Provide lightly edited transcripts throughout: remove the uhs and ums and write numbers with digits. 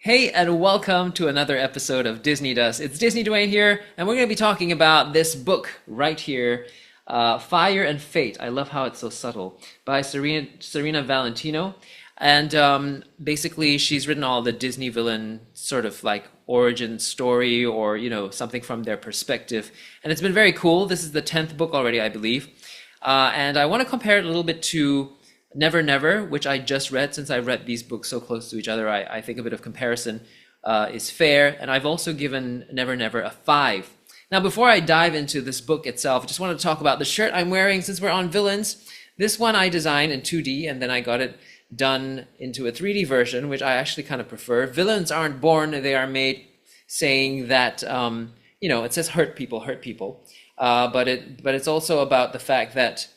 Hey, and welcome to another episode of DisneyDust. It's DisneyDwayne here, and we're going to be talking about this book right here, Fire and Fate. I love how it's so subtle, by Serena Valentino. And basically, she's written all the Disney villain sort of like origin story or, something from their perspective. And it's been very cool. This is the 10th book already, I believe. And I want to compare it a little bit to Never Never, which I just read. Since I read these books so close to each other, I think a bit of comparison is fair. And I've also given Never Never a 5. Now, before I dive into this book itself, I just want to talk about the shirt I'm wearing since we're on villains. This one I designed in 2D, and then I got it done into a 3D version, which I actually kind of prefer. Villains aren't born, they are made, saying that, it says hurt people, but it's also about the fact that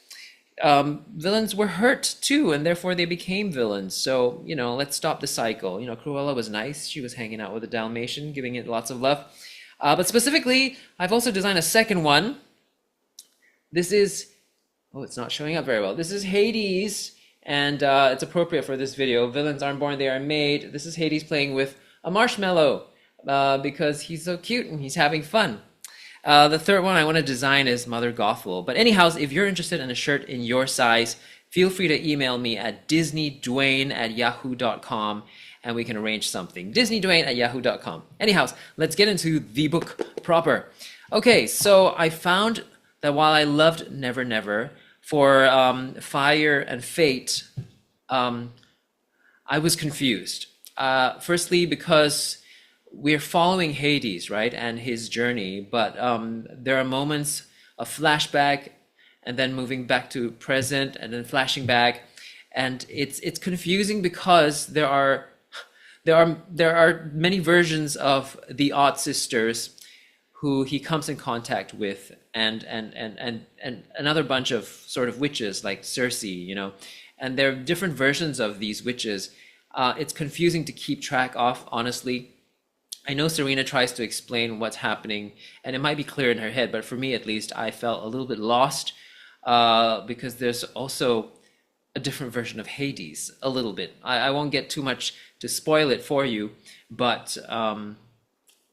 villains were hurt too, and therefore they became villains. So, let's stop the cycle. Cruella was nice. She was hanging out with a Dalmatian, giving it lots of love. But specifically, I've also designed a second one. This is, it's not showing up very well. This is Hades, and it's appropriate for this video. Villains aren't born, they are made. This is Hades playing with a marshmallow because he's so cute and he's having fun. The third one I want to design is Mother Gothel. But anyhow, if you're interested in a shirt in your size, feel free to email me at DisneyDwayne@yahoo.com and we can arrange something. DisneyDwayne@yahoo.com. Anyhow, let's get into the book proper. Okay, so I found that while I loved Never Never, for Fire and Fate, I was confused. Firstly, because we're following Hades, right, and his journey, but there are moments of flashback and then moving back to present and then flashing back, and it's confusing because there are many versions of the Odd Sisters who he comes in contact with, and another bunch of sort of witches like Circe, and there are different versions of these witches. It's confusing to keep track of, honestly. I know Serena tries to explain what's happening, and it might be clear in her head, but for me at least, I felt a little bit lost because there's also a different version of Hades, a little bit. I won't get too much to spoil it for you, but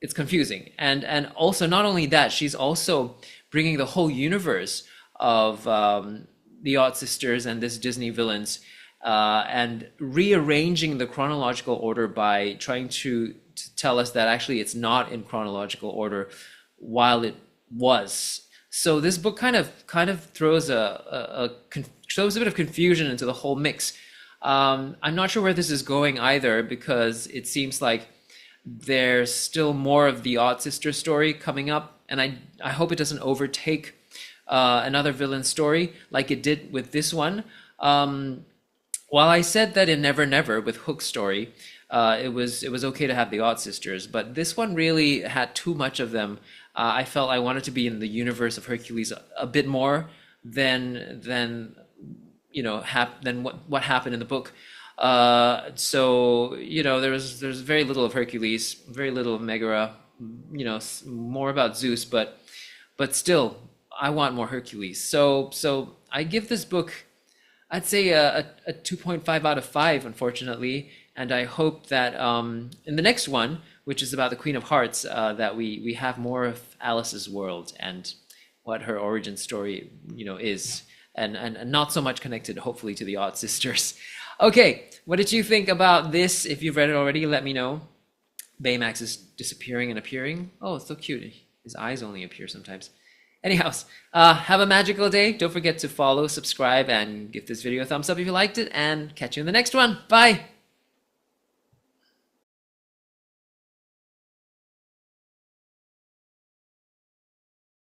it's confusing. And also, not only that, she's also bringing the whole universe of the Odd Sisters and this Disney villains and rearranging the chronological order by trying to tell us that actually it's not in chronological order while it was. So this book kind of throws throws a bit of confusion into the whole mix. I'm not sure where this is going either, because it seems like there's still more of the Odd Sister story coming up, and I hope it doesn't overtake another villain story like it did with this one. While I said that in Never Never with Hook's story, it was okay to have the Odd Sisters, but this one really had too much of them. I felt I wanted to be in the universe of Hercules a bit more than what happened in the book. So there's very little of Hercules, very little of Megara, more about Zeus, but still I want more Hercules. So I give this book, I'd say a 2.5 out of 5, unfortunately. And I hope that in the next one, which is about the Queen of Hearts, that we have more of Alice's world and what her origin story, is, and not so much connected, hopefully, to the Odd Sisters. Okay, what did you think about this? If you've read it already, let me know. Baymax is disappearing and appearing. Oh, it's so cute. His eyes only appear sometimes. Anyhow, have a magical day. Don't forget to follow, subscribe, and give this video a thumbs up if you liked it, and catch you in the next one. Bye!